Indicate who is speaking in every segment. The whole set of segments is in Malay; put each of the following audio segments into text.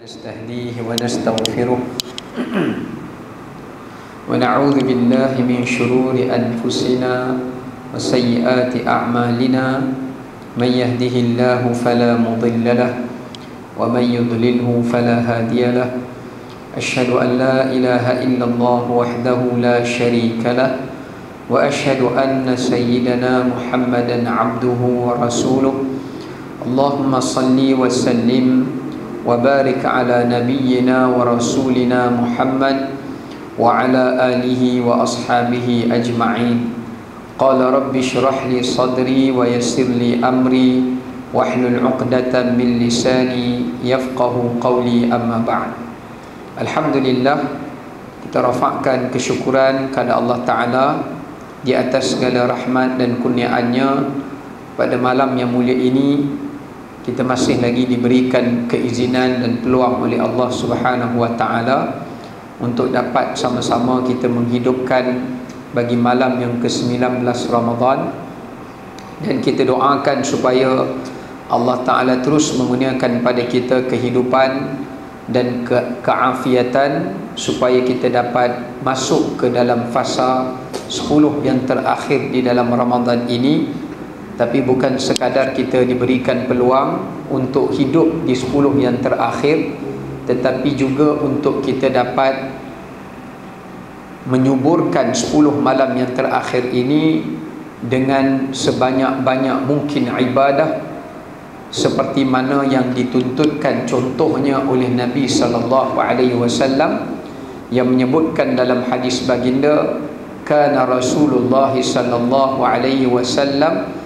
Speaker 1: نستهديه ونستغفره ونعوذ بالله من شرور أنفسنا وسيئات أعمالنا من يهده الله فلا مضل له ومن يضلله فلا هادي له أشهد أن لا إله إلا الله وحده لا شريك له وأشهد أن سيدنا محمدا عبده ورسوله اللهم صل وسلم وبارك على نبينا ورسولنا محمد وعلى آله وأصحابه أجمعين قال رب اشرح لي صدري ويسر لي أمري واحلل عقدة من لساني يفقه قولي أما بعد. Alhamdulillah, kita rafakkan kesyukuran kepada Allah Ta'ala di atas segala rahmat dan kurniaannya. Pada malam yang mulia ini kita masih lagi diberikan keizinan dan peluang oleh Allah Subhanahu wa Ta'ala untuk dapat sama-sama kita menghidupkan bagi malam yang ke-19 Ramadan, dan kita doakan supaya Allah Ta'ala terus mengurniakan pada kita kehidupan dan keafiatan supaya kita dapat masuk ke dalam fasa 10 yang terakhir di dalam Ramadan ini. Tapi bukan sekadar kita diberikan peluang untuk hidup di 10 yang terakhir, tetapi juga untuk kita dapat menyuburkan 10 malam yang terakhir ini dengan sebanyak-banyak mungkin ibadah seperti mana yang dituntutkan contohnya oleh Nabi SAW yang menyebutkan dalam hadis baginda, kana Rasulullah SAW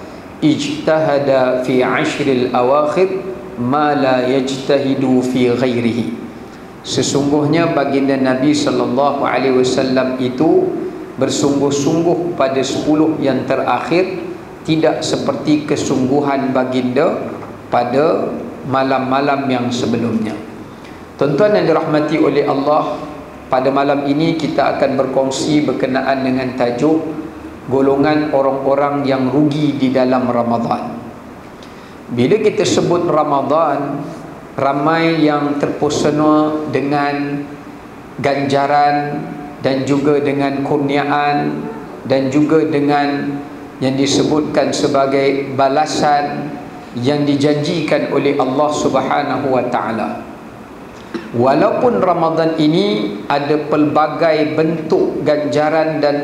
Speaker 1: ijtahada fi ashril awakhir ma la yajtahidu fi ghairihi. Sesungguhnya baginda Nabi SAW itu bersungguh-sungguh pada 10 yang terakhir, tidak seperti kesungguhan baginda pada malam-malam yang sebelumnya. Tuan-tuan yang dirahmati oleh Allah, pada malam ini kita akan berkongsi berkenaan dengan tajuk golongan orang-orang yang rugi di dalam Ramadan. Bila kita sebut Ramadan, ramai yang terpesona dengan ganjaran dan juga dengan kurniaan dan juga dengan yang disebutkan sebagai balasan yang dijanjikan oleh Allah Subhanahu wa Ta'ala. Walaupun Ramadan ini ada pelbagai bentuk ganjaran dan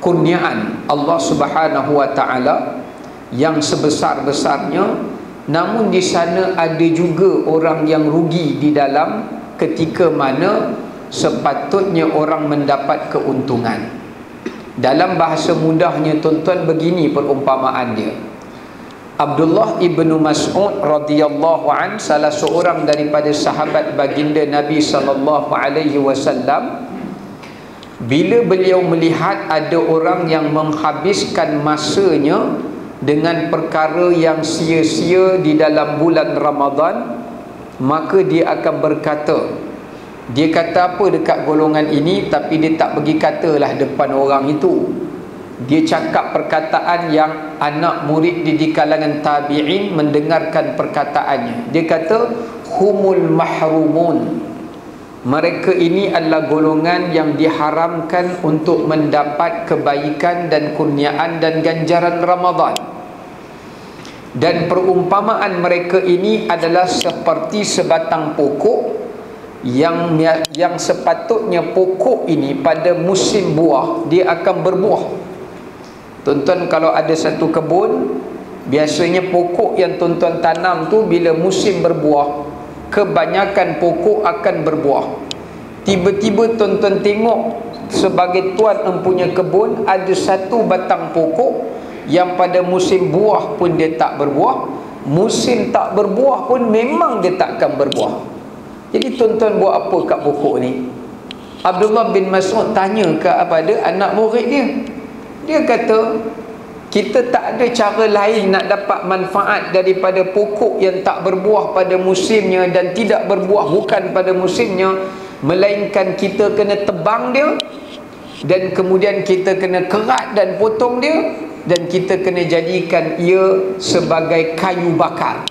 Speaker 1: kurniaan Allah Subhanahu wa Ta'ala yang sebesar-besarnya, namun di sana ada juga orang yang rugi di dalam ketika mana sepatutnya orang mendapat keuntungan. Dalam bahasa mudahnya tuan-tuan, begini perumpamaan dia. Abdullah ibnu Mas'ud radhiyallahu an, salah seorang daripada sahabat baginda Nabi sallallahu alaihi wasallam, bila beliau melihat ada orang yang menghabiskan masanya dengan perkara yang sia-sia di dalam bulan Ramadan, maka dia akan berkata, dia kata apa dekat golongan ini, tapi dia tak pergi katalah depan orang itu. Dia cakap perkataan yang anak murid di kalangan tabi'in mendengarkan perkataannya. Dia kata, humul mahrumun, mereka ini adalah golongan yang diharamkan untuk mendapat kebaikan dan kurniaan dan ganjaran Ramadan. Dan perumpamaan mereka ini adalah seperti sebatang pokok yang sepatutnya pokok ini pada musim buah dia akan berbuah. Tuan-tuan, kalau ada satu kebun, biasanya pokok yang tuan-tuan tanam tu bila musim berbuah, kebanyakan pokok akan berbuah. Tiba-tiba tuan-tuan tengok sebagai tuan empunya kebun, ada satu batang pokok yang pada musim buah pun dia tak berbuah, musim tak berbuah pun memang dia takkan berbuah. Jadi tuan-tuan buat apa kat pokok ni? Abdullah bin Mas'ud tanya kepada anak murid dia. Dia kata, kita tak ada cara lain nak dapat manfaat daripada pokok yang tak berbuah pada musimnya dan tidak berbuah bukan pada musimnya, melainkan kita kena tebang dia, dan kemudian kita kena kerat dan potong dia, dan kita kena jadikan ia sebagai kayu bakar.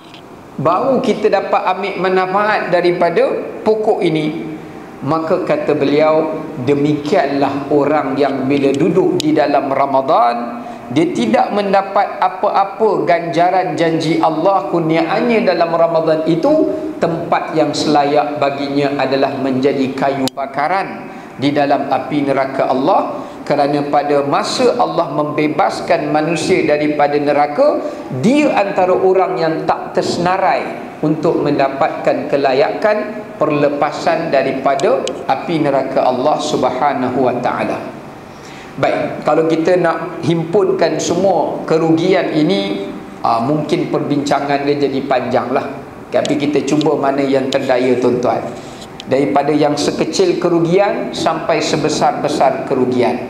Speaker 1: baru kita dapat ambil manfaat daripada pokok ini. Maka kata beliau, demikianlah orang yang bila duduk di dalam Ramadan, dia tidak mendapat apa-apa ganjaran janji Allah kurniaannya dalam Ramadan itu, tempat yang selayak baginya adalah menjadi kayu bakaran di dalam api neraka Allah. Kerana pada masa Allah membebaskan manusia daripada neraka, dia antara orang yang tak tersenarai untuk mendapatkan kelayakan perlepasan daripada api neraka Allah Subhanahu wa taala. Baik, kalau kita nak himpunkan semua kerugian ini, mungkin perbincangan dia jadi panjang lah. Tapi kita cuba mana yang terdaya, tuan-tuan. Daripada yang sekecil kerugian sampai sebesar-besar kerugian.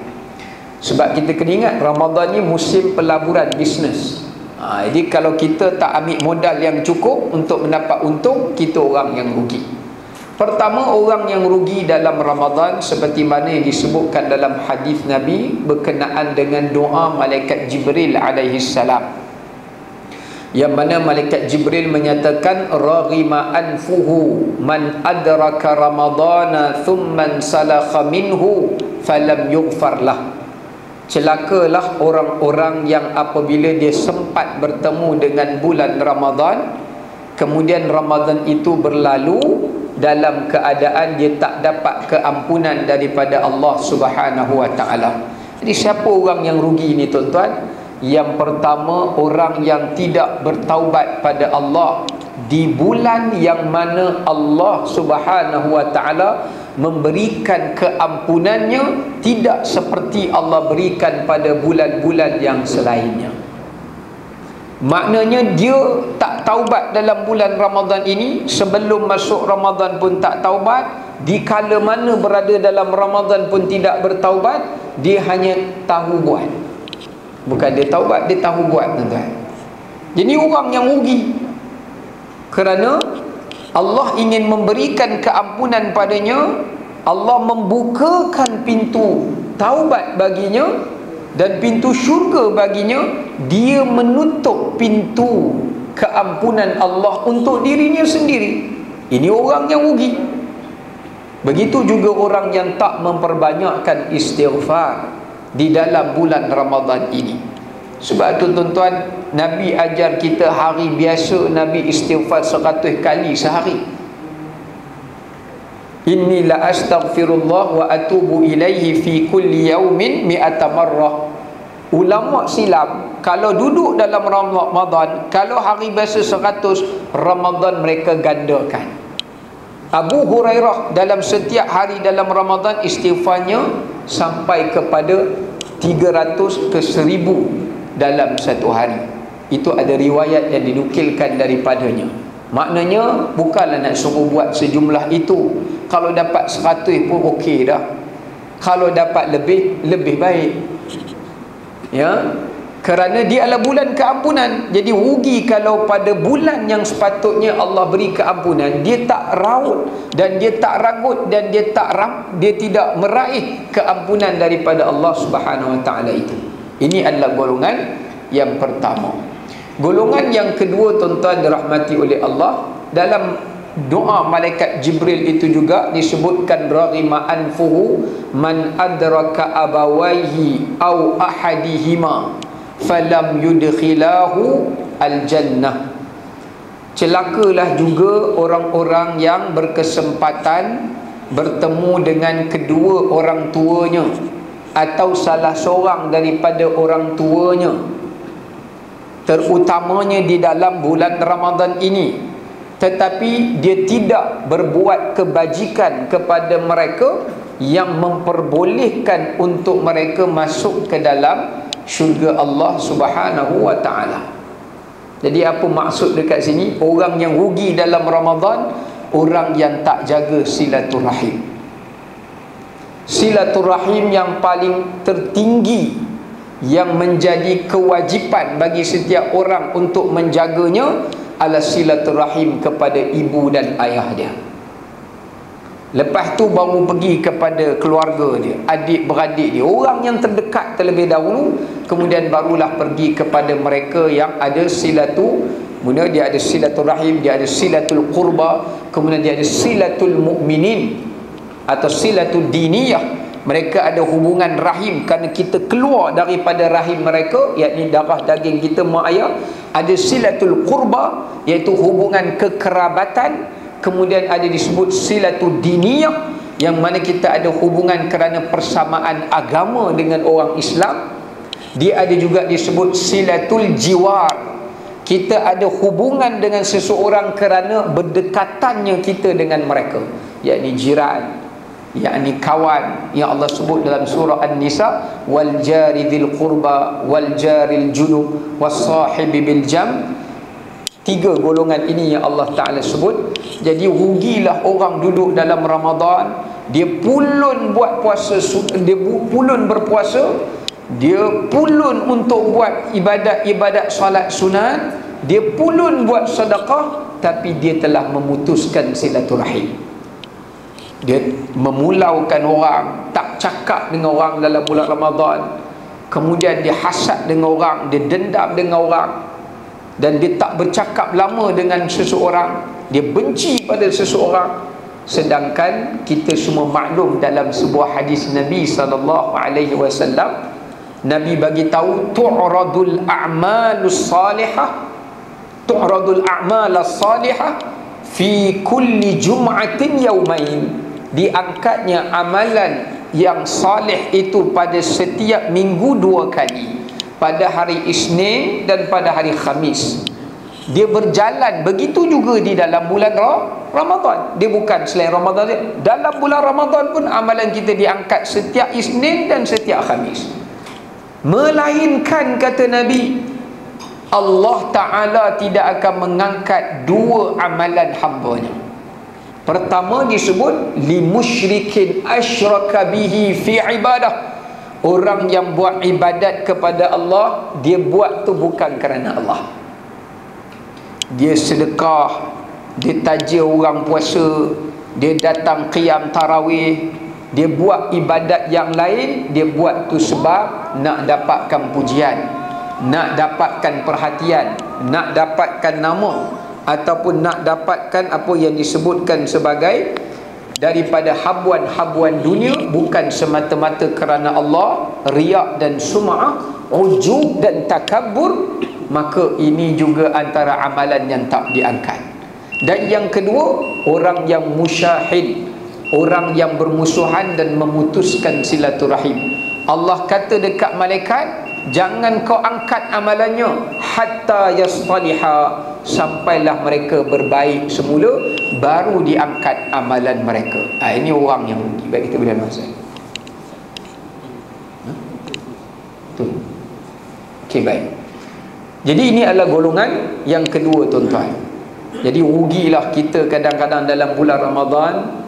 Speaker 1: Sebab kita kena ingat, Ramadan ni musim pelaburan bisnes. Jadi kalau kita tak ambil modal yang cukup untuk mendapat untung, kita orang yang rugi. Pertama, orang yang rugi dalam Ramadan seperti mana yang disebutkan dalam hadis Nabi berkenaan dengan doa malaikat Jibril alaihi salam, yang mana malaikat Jibril menyatakan, raghima anfuhu man adraka ramadana thumma salakha minhu falam yughfar lah. Celakalah orang-orang yang apabila dia sempat bertemu dengan bulan Ramadan, kemudian Ramadan itu berlalu dalam keadaan dia tak dapat keampunan daripada Allah Subhanahu wa taala. Jadi siapa orang yang rugi ni, tuan-tuan? Yang pertama, orang yang tidak bertaubat pada Allah di bulan yang mana Allah Subhanahu wa taala memberikan keampunannya tidak seperti Allah berikan pada bulan-bulan yang selainnya. Maknanya dia tak taubat dalam bulan Ramadan ini, sebelum masuk Ramadan pun tak taubat, di kala mana berada dalam Ramadan pun tidak bertaubat, dia hanya tahu buat. Bukan dia taubat, dia tahu buat, tuan-tuan. Jadi orang yang rugi, kerana Allah ingin memberikan keampunan padanya, Allah membukakan pintu taubat baginya dan pintu syurga baginya, dia menutup pintu keampunan Allah untuk dirinya sendiri. Ini orang yang rugi. Begitu juga orang yang tak memperbanyakkan istighfar di dalam bulan Ramadan ini. Sebab tu, tuan-tuan, Nabi ajar kita hari biasa Nabi istighfar 100 kali sehari. Inni la astaghfirullah wa atubu ilaihi fi kulli yaumin mi'ata marrah. Ulama silam, kalau duduk dalam Ramadan, kalau hari biasa 100, Ramadan mereka gandakan. Abu Hurairah dalam setiap hari dalam Ramadan istighfarnya sampai kepada 300 ke 1000 dalam satu hari. Itu ada riwayat yang dinukilkan daripadanya. Maknanya bukanlah nak suruh buat sejumlah itu. Kalau dapat 100 pun okey dah. Kalau dapat lebih, lebih baik. Ya, kerana dia adalah bulan keampunan. Jadi rugi kalau pada bulan yang sepatutnya Allah beri keampunan, dia tak raut dan dia tak ragut dan dia tidak meraih keampunan daripada Allah Subhanahu wa taala itu. Ini adalah golongan yang pertama. Golongan yang kedua, tuan-tuan dirahmati oleh Allah, dalam doa malaikat Jibril itu juga disebutkan, raghima anfuhu man adraka abawaihi au ahadihima falam yudkhilahu al-jannah. Celakalah juga orang-orang yang berkesempatan bertemu dengan kedua orang tuanya atau salah seorang daripada orang tuanya, terutamanya di dalam bulan Ramadan ini, tetapi dia tidak berbuat kebajikan kepada mereka yang memperbolehkan untuk mereka masuk ke dalam syurga Allah Subhanahu wa taala. Jadi apa maksud dekat sini? Orang yang rugi dalam Ramadan, orang yang tak jaga silaturahim. Silaturahim yang paling tertinggi, yang menjadi kewajipan bagi setiap orang untuk menjaganya, adalah silaturahim kepada ibu dan ayah dia. Lepas tu baru pergi kepada keluarga dia, adik-beradik dia, orang yang terdekat terlebih dahulu, kemudian barulah pergi kepada mereka yang ada Kemudian dia ada silaturahim, dia ada silatul qurba, kemudian dia ada silatul mu'minin atau silatul diniyah. Mereka ada hubungan rahim kerana kita keluar daripada rahim mereka, yakni darah daging kita, mak ayah. Ada silatul qurba, iaitu hubungan kekerabatan. Kemudian ada disebut silatul diniyah, yang mana kita ada hubungan kerana persamaan agama dengan orang Islam. Dia ada juga disebut silatul jiwar, kita ada hubungan dengan seseorang kerana berdekatannya kita dengan mereka, yakni jiran, yakni kawan, yang Allah sebut dalam surah An-Nisa, wal jari dzil qurba wal jaril junub was sahibi bil jam. 3 golongan ini yang Allah Ta'ala sebut. Jadi rugilah orang duduk dalam Ramadan, dia pulun buat puasa, dia pulun berpuasa, dia pulun untuk buat ibadat-ibadat solat sunat, dia pulun buat sedekah, tapi dia telah memutuskan silaturahim. Dia memulaukan orang, tak cakap dengan orang dalam bulan Ramadan, kemudian dia hasad dengan orang, dia dendam dengan orang, dan dia tak bercakap lama dengan seseorang, dia benci pada seseorang. Sedangkan kita semua maklum dalam sebuah hadis Nabi SAW, Nabi bagi tahu tu'radul a'malus salihah, tu'radul a'malus salihah fi kulli jum'atin yaumain. Diangkatnya amalan yang salih itu pada setiap minggu 2 kali, pada hari Isnin dan pada hari Khamis. Dia berjalan begitu juga di dalam bulan Ramadan. Dia bukan selain Ramadan, dalam bulan Ramadan pun amalan kita diangkat setiap Isnin dan setiap Khamis. Melainkan, kata Nabi, Allah Ta'ala tidak akan mengangkat 2 amalan hambanya. Pertama disebut limusyrikin asyraka bihi fi ibadah. Orang yang buat ibadat kepada Allah, dia buat tu bukan kerana Allah. Dia sedekah, dia taja orang puasa, dia datang qiyam tarawih, dia buat ibadat yang lain, dia buat tu sebab nak dapatkan pujian, nak dapatkan perhatian, nak dapatkan nama, ataupun nak dapatkan apa yang disebutkan sebagai daripada habuan-habuan dunia, bukan semata-mata kerana Allah, riak dan sum'ah, ujub dan takabbur. Maka ini juga antara amalan yang tak diangkat. Dan yang kedua, orang yang musyahid, orang yang bermusuhan dan memutuskan silaturahim. Allah kata dekat malaikat, jangan kau angkat amalannya hatta yastaliha, sampailah mereka berbaik semula, baru diangkat amalan mereka. Ini orang yang rugi. Baik, kita boleh masuk. Betul. Okey, baik. Jadi ini adalah golongan yang kedua, tuan-tuan. Jadi rugilah kita kadang-kadang dalam bulan Ramadan,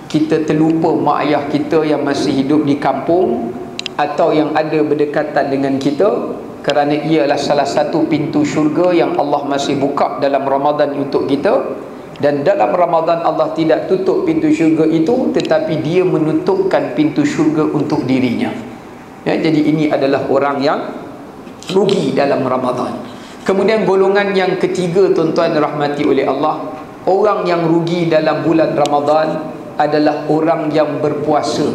Speaker 1: kita terlupa mak ayah kita yang masih hidup di kampung atau yang ada berdekatan dengan kita, kerana ialah salah satu pintu syurga yang Allah masih buka dalam Ramadan untuk kita. Dan dalam Ramadan Allah tidak tutup pintu syurga itu, tetapi dia menutupkan pintu syurga untuk dirinya. Ya, jadi ini adalah orang yang rugi dalam Ramadan. Kemudian golongan yang ketiga, tuan-tuan rahmati oleh Allah, orang yang rugi dalam bulan Ramadan adalah orang yang berpuasa,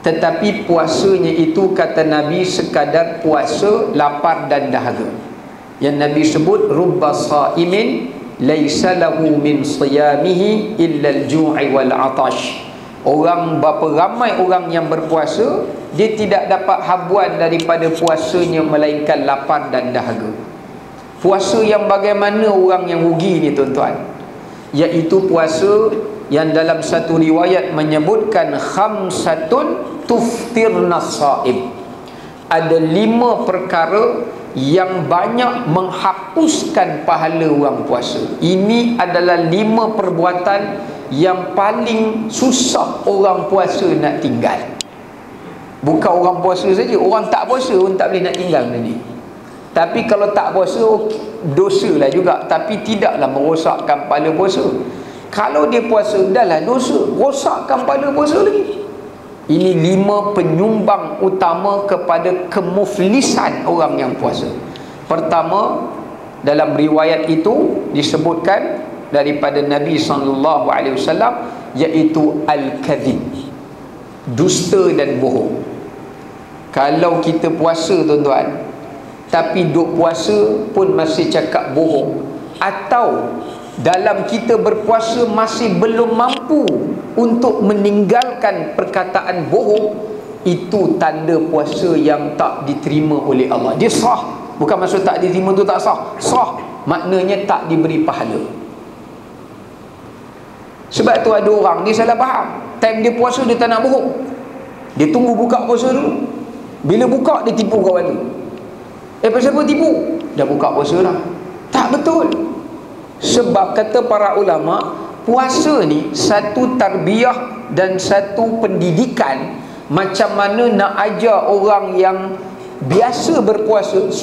Speaker 1: tetapi puasanya itu, kata Nabi, sekadar puasa lapar dan dahaga. Yang Nabi sebut, rubba sa'imin laisa lahu min siyamihi illa al-ju'i wal 'atash. Orang, berapa ramai orang yang berpuasa, dia tidak dapat habuan daripada puasanya melainkan lapar dan dahaga. Puasa yang bagaimana orang yang rugi ni, tuan-tuan? Iaitu puasa yang dalam satu riwayat menyebutkan khamsatun tuftirna sa'im. Ada 5 perkara yang banyak menghapuskan pahala orang puasa. Ini adalah 5 perbuatan yang paling susah orang puasa nak tinggal. Bukan orang puasa saja, orang tak puasa pun tak boleh nak tinggal ni. Tapi kalau tak puasa, dosa lah juga, tapi tidaklah merosakkan pahala puasa. Kalau dia puasa, dah lah dosa, rosakkan pahala puasa lagi. Ini 5 penyumbang utama kepada kemuflisan orang yang puasa. Pertama, dalam riwayat itu disebutkan daripada Nabi SAW, iaitu al-kadhib, dusta dan bohong. Kalau kita puasa tuan-tuan, tapi duk puasa pun masih cakap bohong, atau dalam kita berpuasa masih belum mampu untuk meninggalkan perkataan bohong, itu tanda puasa yang tak diterima oleh Allah. Dia sah, bukan maksud tak diterima tu tak sah. Sah maknanya tak diberi pahala. Sebab tu ada orang dia salah faham, time dia puasa dia tak nak bohong, dia tunggu buka puasa dulu. Bila buka dia tipu kawan tu. Pasal apa tipu? Dah buka puasa dah. Tak betul. Sebab kata para ulama, puasa ni satu tarbiyah dan satu pendidikan macam mana nak ajar orang yang biasa berpuasa,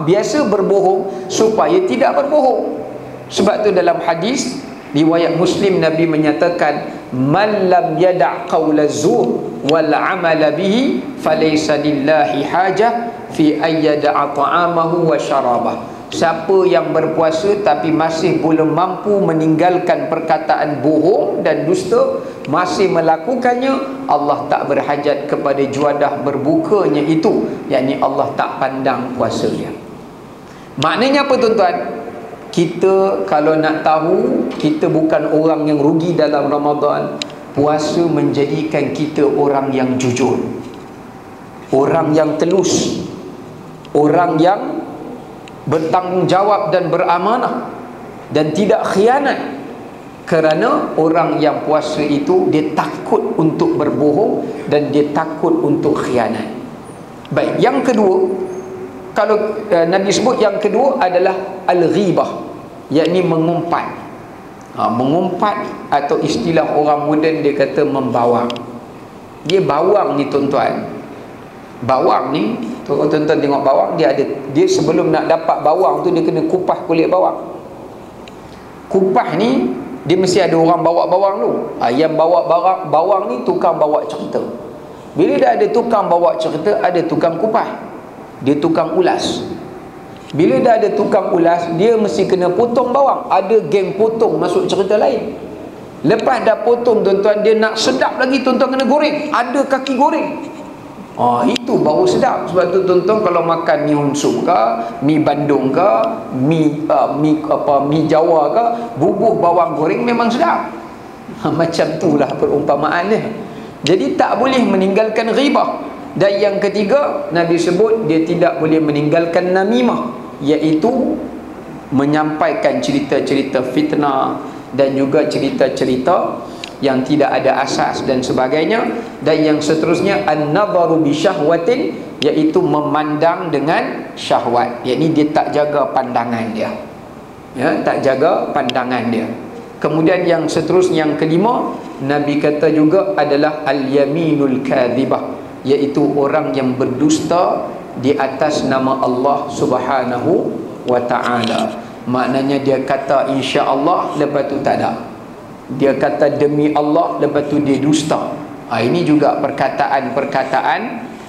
Speaker 1: biasa berbohong, supaya tidak berbohong. Sebab tu dalam hadis riwayat Muslim, Nabi menyatakan, man lam yada' qawla zur wal amala bihi falaysa lillahi hajah fi ayyada'a ta'amahu wa syarabah. Siapa yang berpuasa tapi masih belum mampu meninggalkan perkataan bohong dan dusta, masih melakukannya, Allah tak berhajat kepada juadah berbukanya itu, yakni Allah tak pandang puasa dia. Maknanya apa tuan-tuan? Kita kalau nak tahu kita bukan orang yang rugi dalam Ramadan, puasa menjadikan kita orang yang jujur, orang yang telus, orang yang bertanggungjawab dan beramanah dan tidak khianat. Kerana orang yang puasa itu dia takut untuk berbohong dan dia takut untuk khianat. Baik, yang kedua, kalau Nabi sebut yang kedua adalah al-ghibah, yakni mengumpat. Mengumpat atau istilah orang moden dia kata membawang. Dia bawang ni tuan-tuan. Bawang ni, tuan-tuan tengok bawang, dia sebelum nak dapat bawang tu dia kena kupas kulit bawang. Kupas ni dia mesti ada orang bawa bawang tu. Yang bawa bawang ni tukang bawa cerita. Bila dah ada tukang bawa cerita, ada tukang kupas, dia tukang ulas. Bila dah ada tukang ulas, dia mesti kena potong bawang. Ada geng potong masuk cerita lain. Lepas dah potong tuan-tuan, dia nak sedap lagi tuan-tuan kena goreng. Ada kaki goreng. Itu baru sedap. Sebab tu tuan-tuan kalau makan mi unsum ke, mi Bandung ke, mi Jawa ke, bubuh bawang goreng memang sedap. Macam itulah perumpamaan dia. Jadi tak boleh meninggalkan ghibah. Dan yang ketiga, Nabi sebut dia tidak boleh meninggalkan namimah, iaitu menyampaikan cerita-cerita fitnah dan juga cerita-cerita yang tidak ada asas dan sebagainya. Dan yang seterusnya, an-nadharu bi syahwatin, iaitu memandang dengan syahwat, yakni dia tak jaga pandangan dia, tak jaga pandangan dia. Kemudian yang seterusnya, yang kelima, Nabi kata juga adalah al-yaminul kadhibah, iaitu orang yang berdusta di atas nama Allah Subhanahu wa ta'ala. Maknanya dia kata insya-Allah, lepas tu tak ada. Dia kata demi Allah, lepas tu dia dusta. Ini juga perkataan-perkataan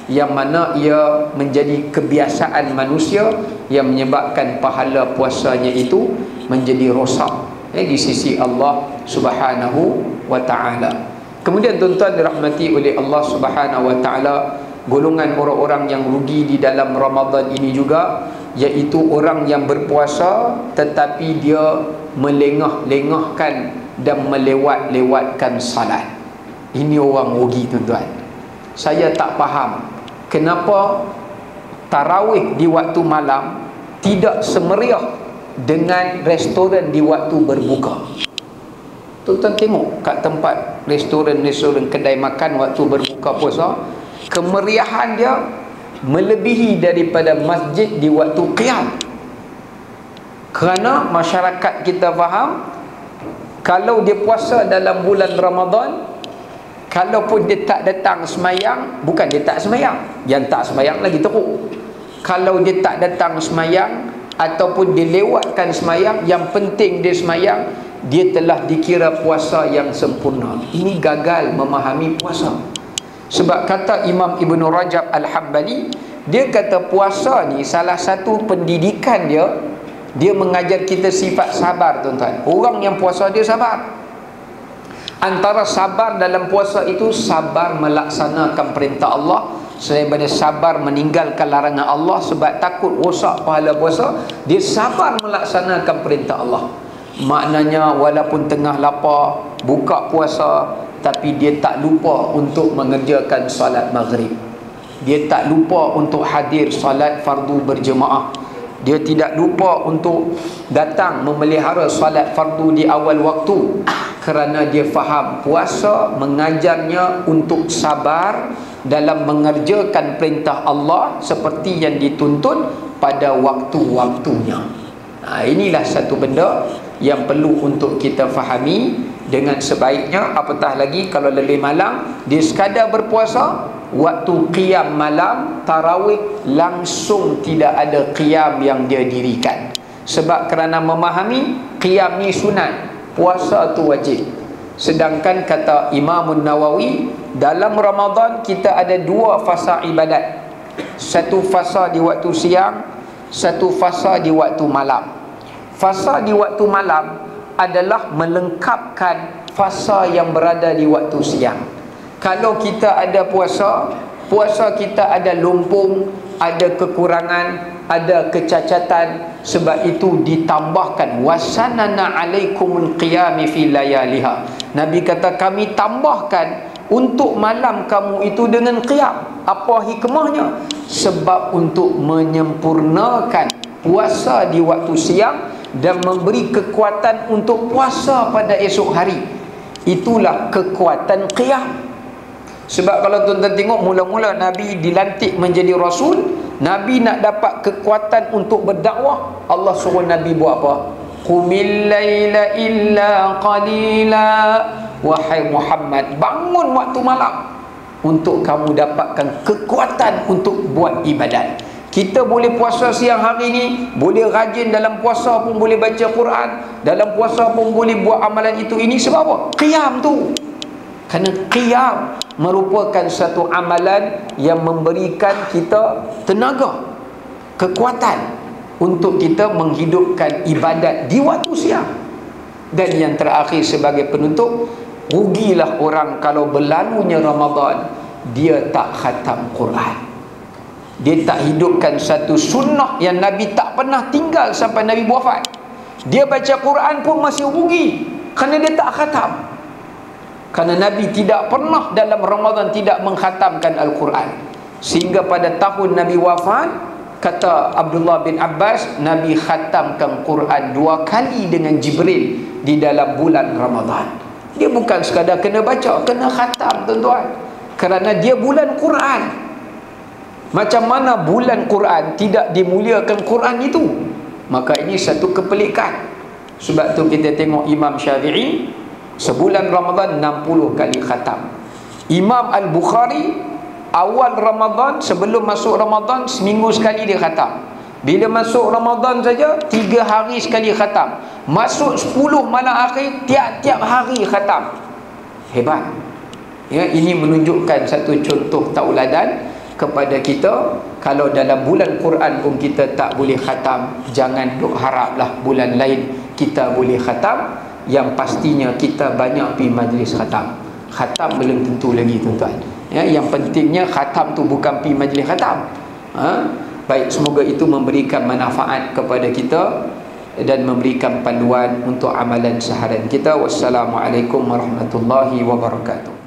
Speaker 1: yang mana ia menjadi kebiasaan manusia, yang menyebabkan pahala puasanya itu menjadi rosak di sisi Allah Subhanahu wa ta'ala. Kemudian tuan-tuan dirahmati oleh Allah Subhanahu wa ta'ala, golongan orang-orang yang rugi di dalam Ramadan ini juga, iaitu orang yang berpuasa tetapi dia melengah-lengahkan dan melewat-lewatkan salat. Ini orang rugi tuan-tuan. Saya tak faham kenapa tarawih di waktu malam tidak semeriah dengan restoran di waktu berbuka. Tuan-tuan tengok kat tempat restoran-restoran, kedai makan waktu berbuka puasa, kemeriahan dia melebihi daripada masjid di waktu qiyam. Kerana masyarakat kita faham, kalau dia puasa dalam bulan Ramadan, kalaupun dia tak datang semayang, bukan dia tak semayang, yang tak semayang lagi teruk. Kalau dia tak datang semayang ataupun dia lewatkan semayang, yang penting dia semayang, dia telah dikira puasa yang sempurna. Ini gagal memahami puasa. Sebab kata Imam Ibn Rajab Al-Hambali, dia kata puasa ni salah satu pendidikan dia Dia mengajar kita sifat sabar, tuan-tuan. Orang yang puasa dia sabar. Antara sabar dalam puasa itu sabar melaksanakan perintah Allah, daripada sabar meninggalkan larangan Allah sebab takut rosak pahala puasa. Dia sabar melaksanakan perintah Allah. Maknanya walaupun tengah lapar, buka puasa, tapi dia tak lupa untuk mengerjakan solat maghrib. Dia tak lupa untuk hadir solat fardu berjemaah. Dia tidak lupa untuk datang memelihara solat fardu di awal waktu, kerana dia faham puasa mengajarnya untuk sabar dalam mengerjakan perintah Allah seperti yang dituntut pada waktu-waktunya. Inilah satu benda yang perlu untuk kita fahami dengan sebaiknya. Apatah lagi kalau lebih malam, dia sekadar berpuasa, waktu qiyam malam tarawih langsung tidak ada qiyam yang dia dirikan. Sebab kerana memahami qiyam ni sunat, puasa tu wajib. Sedangkan kata Imam Nawawi, dalam Ramadan kita ada dua fasa ibadat. Satu fasa di waktu siang, satu fasa di waktu malam. Fasa di waktu malam adalah melengkapkan fasa yang berada di waktu siang. Kalau kita ada puasa, puasa kita ada lumpung, ada kekurangan, ada kecacatan, sebab itu ditambahkan wasanana alaikumul qiyami fi layaliha. Nabi kata kami tambahkan untuk malam kamu itu dengan qiyam. Apa hikmahnya? Sebab untuk menyempurnakan puasa di waktu siang dan memberi kekuatan untuk puasa pada esok hari. Itulah kekuatan qiyam. Sebab kalau tuan-tuan tengok, mula-mula Nabi dilantik menjadi Rasul, Nabi nak dapat kekuatan untuk berdakwah, Allah suruh Nabi buat apa? Qumil laila illa qalila. Wahai Muhammad, bangun waktu malam untuk kamu dapatkan kekuatan untuk buat ibadat. Kita boleh puasa siang hari ni, boleh rajin dalam puasa pun boleh baca Quran, dalam puasa pun boleh buat amalan itu ini. Sebab apa? Qiyam tu. Kerana qiyam merupakan satu amalan yang memberikan kita tenaga, kekuatan untuk kita menghidupkan ibadat di waktu siang. Dan yang terakhir sebagai penutup, rugilah orang kalau berlalunya Ramadan dia tak khatam Quran. Dia tak hidupkan satu sunnah yang Nabi tak pernah tinggal sampai Nabi wafat. Dia baca Quran pun masih rugi kerana dia tak khatam. Kerana Nabi tidak pernah dalam Ramadan tidak mengkhatamkan Al-Quran. Sehingga pada tahun Nabi wafat, kata Abdullah bin Abbas, Nabi khatamkan Quran 2 kali dengan Jibril di dalam bulan Ramadan. Dia bukan sekadar kena baca, kena khatam, tuan-tuan. Kerana dia bulan Quran. Macam mana bulan Quran tidak dimuliakan Quran itu? Maka ini satu kepelikan. Sebab tu kita tengok Imam Syafi'i sebulan Ramadan 60 kali khatam. Imam Al-Bukhari awal Ramadan, sebelum masuk Ramadan seminggu sekali dia khatam. Bila masuk Ramadan saja 3 hari sekali khatam. Masuk 10 malam akhir tiap-tiap hari khatam. Hebat. Ya, ini menunjukkan satu contoh tauladan kepada kita. Kalau dalam bulan Quran pun kita tak boleh khatam, jangan duk haraplah bulan lain kita boleh khatam. Yang pastinya kita banyak pergi majlis khatam. Khatam belum tentu lagi, tuan-tuan. Ya, yang pentingnya khatam tu bukan pergi majlis khatam. Baik, semoga itu memberikan manfaat kepada kita dan memberikan panduan untuk amalan seharian kita. Wassalamualaikum warahmatullahi wabarakatuh.